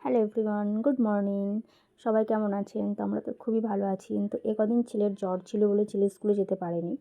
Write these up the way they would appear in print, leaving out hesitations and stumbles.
Hello everyone, good morning. সবাই কেমন আছেন? তো আমরা তো খুবই ভালো আছি। তো কদিন ছেলের জ্বর ছিল বলে ছেলে স্কুলে যেতে পারেনি।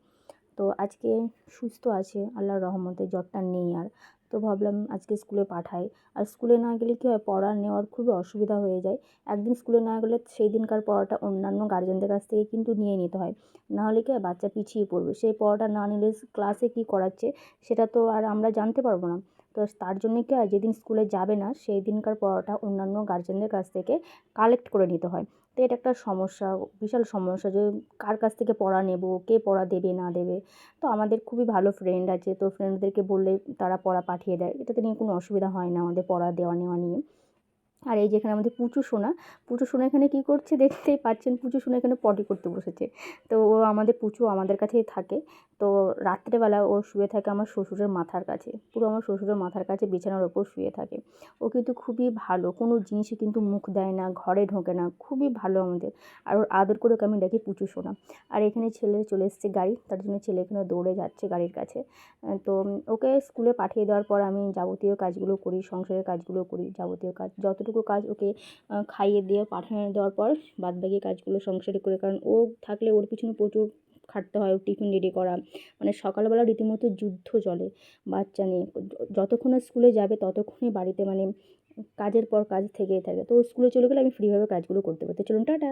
তো আজকে সুস্থ আছে আল্লাহর রহমতে, জ্বরটা নেই আর। তো ভাবলাম আজকে স্কুলে পাঠাই। আর স্কুলে না গেলে কী হয়, পড়া নেওয়ার খুবই অসুবিধা হয়ে যায়। একদিন স্কুলে না গেলে সেই দিনকার পড়াটা অন্যান্য গার্জেনদের কাছ থেকে কিন্তু নিয়ে নিতে হয়। নাহলে কী হয়, বাচ্চা পিছিয়ে পড়বে। সেই পড়াটা না নিলে ক্লাসে কী করাচ্ছে সেটা তো আর আমরা জানতে পারবো না। তো তার জন্য কী হয়, যেদিন স্কুলে যাবে না সেই দিনকার পড়াটা অন্যান্য গার্জেনদের কাছ থেকে কালেক্ট করে নিতে হয়। তো এটা একটা সমস্যা, বিশাল সমস্যা যে কার কাছ থেকে পড়া নেব, কে পড়া দেবে না দেবে। তো আমাদের খুবই ভালো ফ্রেন্ড আছে, তো ফ্রেন্ডদেরকে বললে তারা পড়া পাঠিয়ে দেয়। এটাতে নিয়ে কোনো অসুবিধা হয় না আমাদের পড়া দেওয়া নেওয়া নিয়ে। আর এই যে এখানে আমাদের পুচু সোনা এখানে কী করছে দেখতেই পাচ্ছেন, পুচু সোনা এখানে পটি করতে বসেছে। তো ও আমাদের পুচু আমাদের কাছেই থাকে। তো রাত্রেবেলা ও শুয়ে থাকে আমার শ্বশুরের মাথার কাছে, পুরো আমার শ্বশুরের মাথার কাছে বিছানার ওপর শুয়ে থাকে। ও কিন্তু খুবই ভালো, কোনো জিনিসে কিন্তু মুখ দেয় না, ঘরে ঢোকে না, খুবই ভালো আমাদের। আর ওর আদর করে ওকে আমি ডাকি পুচু সোনা। আর এখানে ছেলে চলে এসেছে গাড়ি, তার জন্য ছেলে এখানে দৌড়ে যাচ্ছে গাড়ির কাছে। তো ওকে স্কুলে পাঠিয়ে দেওয়ার পর আমি যাবতীয় কাজগুলো করি, সংসারের কাজগুলো করি, যাবতীয় কাজ যতটুকু কাজ ওকে খাইয়ে দিয়ে পাঠিয়ে দেওয়ার পর বাদবাকি কাজগুলো সংসারে করে, কারণ ও থাকলে ওর পিছনে প্রচুর খাটতে হয়। ওর টিফিন রেডি করা, মানে সকালবেলা রীতিমতো যুদ্ধ চলে বাচ্চা নিয়ে। যতক্ষণ না স্কুলে যাবে ততক্ষণই বাড়িতে মানে কাজের পর কাজ থেকেই থাকে। তো স্কুলে চলে গেলে আমি ফ্রিভাবে কাজগুলো করতে পারি। তো চলুন টাটা।